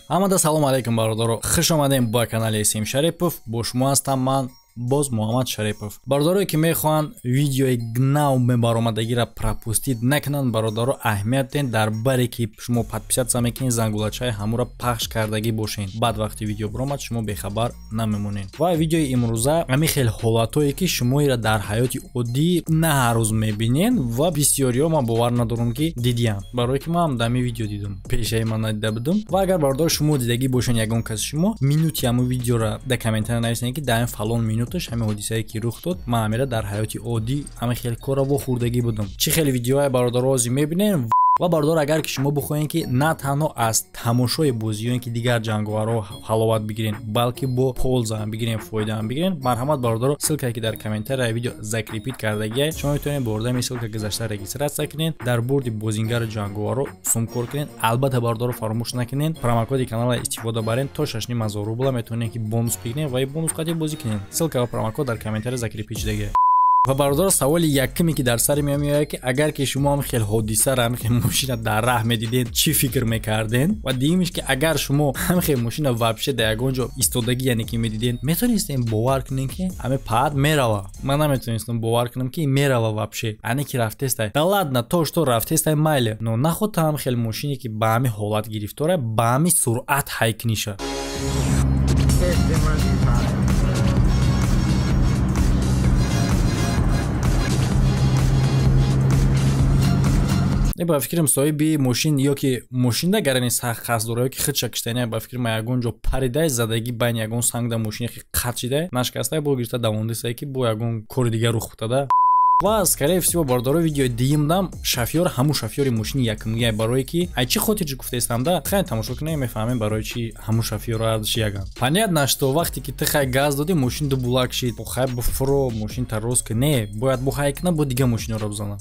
Амада салом алейкум бародаро. Хуш омадем ба канали Сим Шарипов. Бо шумо ҳастам ман боз Муҳаммад Шарипов. Бародарое ки мехоҳанд видеои гнав мебаромадагиро пропустид накунанд, бародаро аҳамият ден дар баре ки шумо подписатсия мекунед, зангулачаи ҳамуро пахш кардагӣ бошен. Баъд вақти видео биромад шумо бехабар намемонед. Ва видеои имрӯза ҳами хел ҳолатое ки шумоиро дар ҳаёти оддӣ на ҳар рӯз мебинед ва бисёриҳо ман бовар надорам ки дидиам. Барое ки ман дами видео дидам. Пешаи ман надида будам. Ва агар бародаро шумо дидагӣ бошен ягон каси шумо минути ҳаму видеоро дар комментариё нависед ки дар ин фалон минуташ ҳамин ҳодисае ки рух дод, ман ҳамира дар ҳаёти оддӣ ҳама хел кора вохӯрдагӣ будам. Чӣ хел видеоҳое бародаро ҳозир мебинем. Ва бародаро агар ки шумо бихоҳед ки на танҳо аз тамошои бозиёне ки дигар ҷанговарҳо ҳаловат бигирен, балки бо полза ҳам бигирен, фоида ҳам бигирен, марҳамат бародаро ссилкае ки дар комментарияи видео закрепит кардагиае, шумо метавонед бо ордами ссилка гузашта регистратсия кунед, дар бурди бозингари ҷанговарҳо сумкор кунед. Албатта бародаро фаромӯш накунед промокоди канала истифода барен то 6,000 рубла метавонед ки бонус бигиред ва бонус қати бозӣ кунед. Ссилка ва промокод дар комментария закрепит шудагиае. Ва бародаро саволи якуме ки дар сари меояд ки агар ки шумо ҳам хел ҳодисаро ҳам хел мошина дар раҳ медидед чӣ фикр мекарден? Ва дуюмиш ки агар шумо ҳам хел мошина вообще дар ягон ҷо истодагӣ яъне ки медидед, метавонистем бовар кунем ки ҳаме паҳад мерава? Ман наметавонистам бовар кунам ки мерава вообще. Яъне ки рафтестай. Да ладно, то што рафтестай майле, но нахота ҳам хел мошине ки ба ҳами ҳолат гирифтора, ба ҳами суръат ҳайкниша. ба фикрам соҳиби мошин ё ки мошинда гарани сахт қасддора ё ки хид шакиштани ба фикрам ягон ҷо паридай задагӣ байн ягон сангда мошини хи қат шидай нашкастай бо гирифта давондисае ки бо ягон кори дигар рух бутада. Ва скорее всего бародаро видеои дуюмдам шофёр ҳамун шофёри мошини якумгия барое ки ай чӣ хотир ҷи гуфтаистам да хай тамошо кунем мефаҳмем барои чӣ ҳамун шофёрро ардиши яган. Понятно што вақте ки ты хай газ доди мошин ду булак шид, хай буфуро мошин тарроз ки не бояд бо хай кунам бо дига мошинро бизана.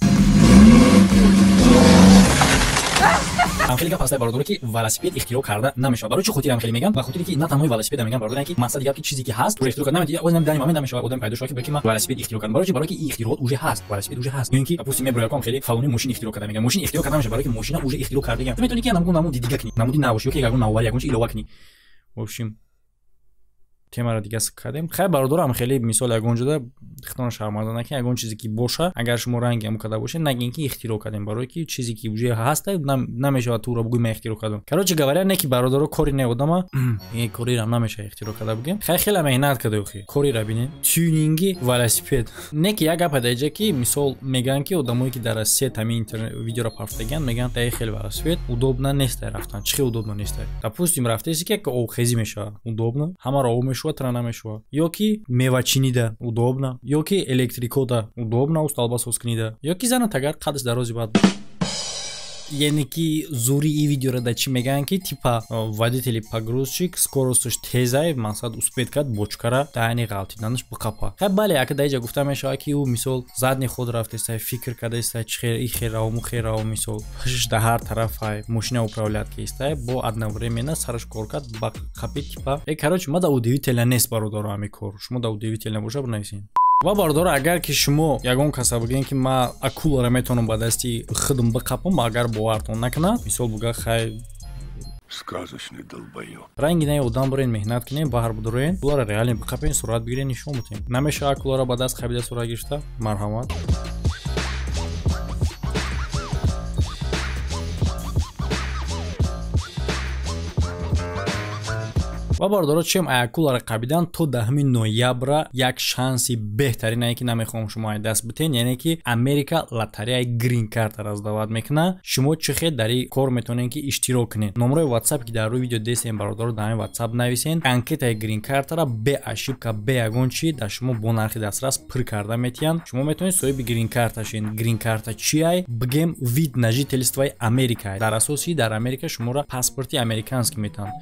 Амхели гап ҳастай бародаро ки велосипед ихтироъ карда намешавад. Барои чӣ хотир амхели меган? Ба хотире ки на танҳои велосипед меган бародаро ки мақсади гап ки чизе ки ҳаст уже ихтироъ карда намедия озам дар ин момент намешавад одам пайдо шавад ки балки ман велосипед ихтироъ кардам. Барои чӣ? Барои ки ин ихтироъот уже ҳаст. Велосипед уже ҳаст. Ё ин ки допустим мебарад ки хеле фалони мошин ихтироъ карда меган. Мошин ихтироъ карда намешавад барои ки мошина уже ихтироъ кардаган. Ту метавони ки намуди дига кунӣ. Намуди навоши ё ки ягон навбар ягон чӣ илова кунӣ. В общем темаро дига сиккадем. Хай бародаро ҳам хеле мисол ягон ҷода ихтироъ шарманда накунед. Ягон чизе ки боша, агар шумо ранги ҳам када боше, нагин ки ихтироъ кардем, барои ки чизе ки уже ҳаста намешавад туро бугӯй мен ихтироъ кардам. Короче говоря, не ки бародаро кори не одама, кори ам намешавад ихтироъ карда бугем. Хай хеле меҳнат кардем хи. Корира бинед. Тюнинги велосипед. Не ки як гап адаҷа ки мисол меган ки одамое ки дар Россия тами интернет видеоро пахштаган меган тай хеле велосипед удобна нест рафтан. Чӣ удобна нест? Допустим рафтеси ки обхезӣ мешавад. Удобна. Ҳамаро об мешавад, тра намешавад. Ё ки мевачинида удобна. Ё ки электрикода удобна усталба соскинида. Ё ки зана тагар қадс дарози бад. Яъне ки зури и видеоро да чӣ меган ки типа водители погрузчик скоростиш тезай мақсад успед кард бочкара тайни ғалтиданаш биқапа. Хай бале ака даиҷа гуфта мешавад ки ӯ мисол задни худ рафтестай фикр кардаистай чӣ хер и херав му херав мисол пишиш да ҳар тарафай мошина управлят кистай бо одновременно сараш кор кард ба қапи типа короче ма да удивителна нест бародаро ҳами кор. Шумо да удивителна боша бинависед. Ва бародаро агар ки шумо ягон каса бигӯед ки ма акуларо метавонам ба дасти худам биқапам, агар бовартон накунад мисол буга хай сказочный долбоёб. Ранги не одам бурен меҳнат кунем баҳр будурен акуларо реален биқапен сурат бигирен нишон бутем. Намешавад акуларо ба даст қабида сурат гирифта. Марҳамат. ва бародаро чем акуларо қабидан то 10 ноябра як шанси беҳтаринае ки намехоҳам шумо ай даст битен, яъне ки Америка лотареяи грин карта раздават мекуна. Шумо чӣ хел дар ин кор метавонед ки иштирок кунед. Номерои WhatsApp ки дар рӯи видео дестем бародаро дар ин WhatsApp нависен. Анкетаи грин картаро бе ошибка бе ягон чӣ дар шумо бо нархи дастрас пур карда метиҳанд. Шумо метавонед соҳиби грин карта шин. Грин карта чӣ ай? Бигем вид на жительствои Америка. Дар асоси дар Америка шуморо паспорти американский метаванд.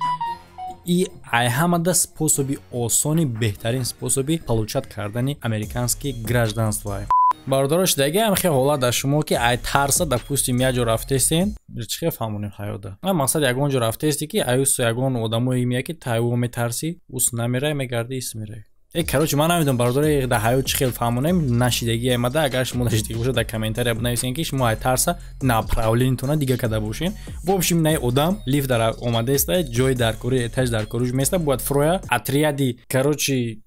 И ай ҳамада способи осони беҳтарин способи получат кардани американский гражданство. Бародаро шудаги ҳам хе ҳолат дар шумо ки ай тарса допустим як ҷо рафтестен чӣ хел фаҳмонем ҳаёда. Мақсад ягон ҷо рафтести ки аюс ягон одамое мия ки тайво метарси ус намерай мегарди ис мерай. короче ман намедонам бардори дар ҳаёт чӣ хел фаҳмонем нашидагӣ омада. агар шумо нашидагӣ бошад дар комментария бинависен ки шумо ай тарса направленитона дига када бошин. в общем наи одам лифт дар омадааст, ҷои даркори этаж даркоруж места бояд фроя отряди короче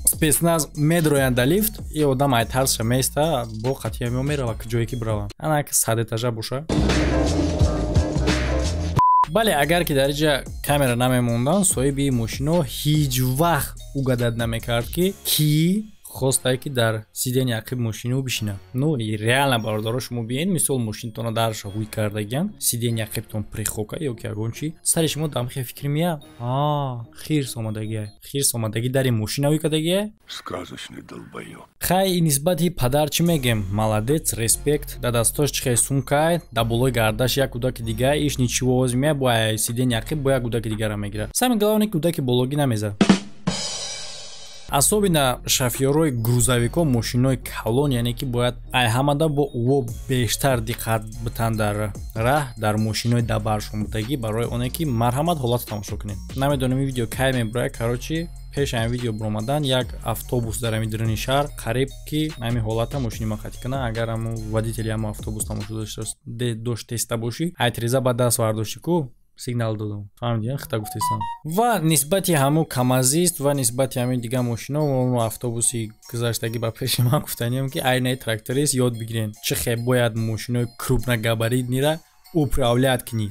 спецназ медроянд дар лифт. и одам ай тарсша места бо қатъия мерава ҷое ки бирава ана садэтажа боша. бале агар ки дар инҷа камера намемондан соҳиби мошино ҳеҷ вақт угадад намекард ки хостае ки дар сидени ақиб мошино бишина. ну реально бародаро шумо биен мисол мошинтона дарша ҳуй кардагиян сидени ақибтон прихока ё ки ягон чи сари шумо дамхе фикр мия хирс омадагия хирс омадаги дари мошина ҳуй кардагия. Сказочный долбоёб. хай нисбати падар чӣ мегем? Молодец, респект. Да дастош чихе сумкай, да болои гардаш як кудаки дига иш ничего озмия бо сидени ақиб бо як кудаки дигара мегира. Сами главне кудакиологи намеза. особенно шофёрои грузовико мошинои калон яъне ки бояд ай ҳамада бо ӯво бештар диққат битан дар раҳ дар мошинои дабаршумудагӣ барои оне ки марҳамат ҳолат тамошо кунем. намедонам ин видео кай мебурад. короче пеш ин видео биромадан як автобус дар ами дирини шаҳр қариб ки ами ҳолата мошини ма қатъи кана. агар аму водители аму автобус тамошо дошт теста бошӣ ай тиреза ба даст вардошти ку сигнал додам фаҳмидӣ хита гуфтестам. ва нисбати ҳамун камазист ва нисбати ҳамин дига мошино ва автобуси гузаштагӣ ба пеши ман гуфтаниям ки айнаи тракторист ёд бигирен чӣ хел бояд мошинои крупногабаритнира управлять кунӣ.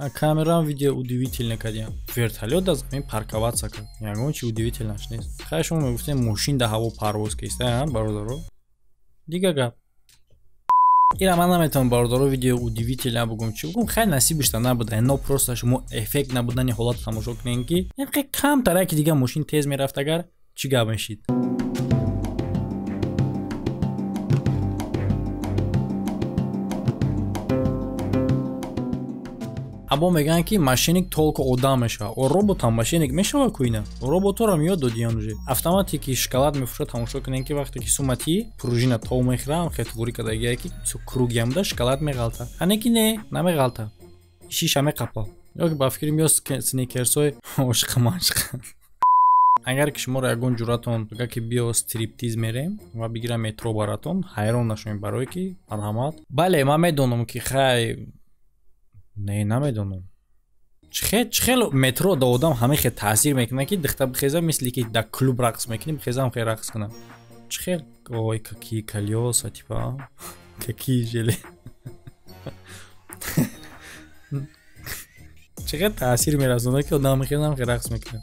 камерам видео удивительно кардем. Вертолет аз замин парковаться кард. Ягон чи удивительнаш нест. хай шумо мегуфтем мошин дар ҳаво парвоз киста бародаро. Дига гап. ира ман наметавонам бародаро видео удивительно бугум чи бугум. хай насибишта набуда. но просто шумо эффект набудани ҳолат тамошо кунед ки яке камтар ки дига мошин тез мерафт агар чӣ гап мешид. або мегӯянд ки машиник толку одам мешава. роботам машиник мешава куина. роботорам ёд додиям уже. автоматики шоколад мефурӯшад тамошо кунед ки вақте ки сумати пружина тов мехӯрам хетворӣ кардагия ки кругиамда шоколад меғалта. ане ки не намеғалта. шиша меқапа. ё ки ба фикрим ё сникерсой ошиқа. агар ки шуморо ягон ҷуратон ага ки биё стриптиз мерем ва бигирам метро баратон ҳайрон нашавем барое ки марҳамат. бале ман медонам ки хай не намедонам чӣ хел метро да одам ҳамин хел таъсир мекунад ки дихта бихеза мисли ки дар клуб рақс мекунӣ бихезам хел рақс кунам. чӣ хел ой какие колеса типа какие желе чӣ хел таъсир мерасонад ки одам бихезам хел рақс мекунад.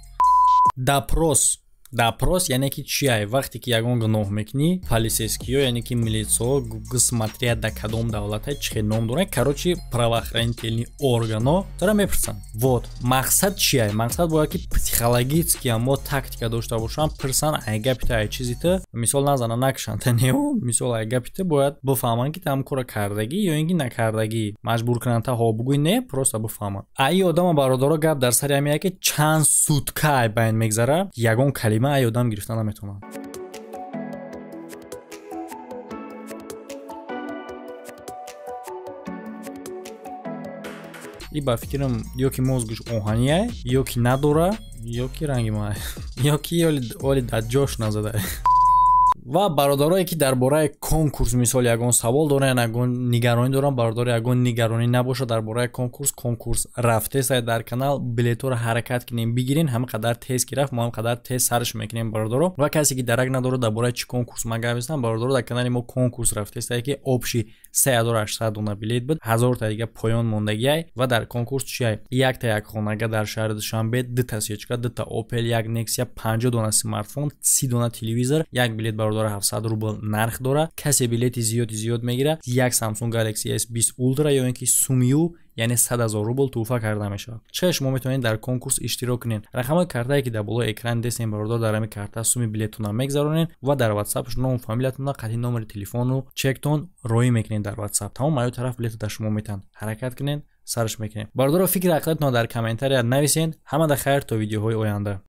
допрос яъне ки чиай вақте ки ягон гуноҳ мекунӣ полисейскиё яъне ки милитсо смотрят да кадом давлата чӣ хел ном дорад. короче правоохранительни органо дора мепурсанд. вот мақсад чиай? мақсад бояд ки психологически амо тактика дошта бошанд пирсан ай гапита ай чизита мисол назана накашанда нео мисол ай гапита бояд бифаҳманд ки там кора кардагӣ ё ин ки накардагӣ маҷбур кунанда ҳо бугӯй не просто бифаҳманд. ай одама бародаро гап дар сари ҳамин ки чанд сутка ай байн мегзара ягон калима ай одам гирифта наметавонад. и ба фикрам ё ки мозгуш оҳанияй ё ки надора ё ки ранги май ё ки оли дар ҷош назада. ва бародарое ки дар бораи конкурс мисол ягон савол доранд ягон нигаронӣ доранд бародаро ягон нигаронӣ набошад дар бораи конкурс рафтесай дар канал билетҳоро ҳаракат кунем бигирин ҳама қадар тез ки рафт мо ҳам қадар тез сарш мекунем бародаро. ва касе ки дарак надорад дар бораи чӣ конкурс ма гап мезанам бародаро дар канали мо конкурс рафтесай ки обши 3800 дона билет буд 1000 та дига поён мондагиай ва дар конкурс чиай якта як хонага дар шаҳри душанбе 2 та сечка 2 та опел як нексия 50 дона смартфон 30 дона телевизор як билет бародаро 700 рубл нарх дорад. касе билети зиёд мегирад як Samsung Galaxy S20 Ultra ё ин ки сумю яъне 100 000 рубл туҳфа карда мешавад. чӣ шумо метавонед дар конкурс иштирок кунед. рақамҳои картае ки дар болои экран дестем бародар дар ҳамин карта суми билетона мегзаронед ва дар WhatsApp ном фамилиятона қатъи номери телефону чектон роӣ мекунед дар WhatsApp. тамом аю тараф билета дар шумо метан ҳаракат кунед сарш мекунед. бародаро фикри ақлатон дар комментария нависед. ҳамада хайр то видеоҳои оянда.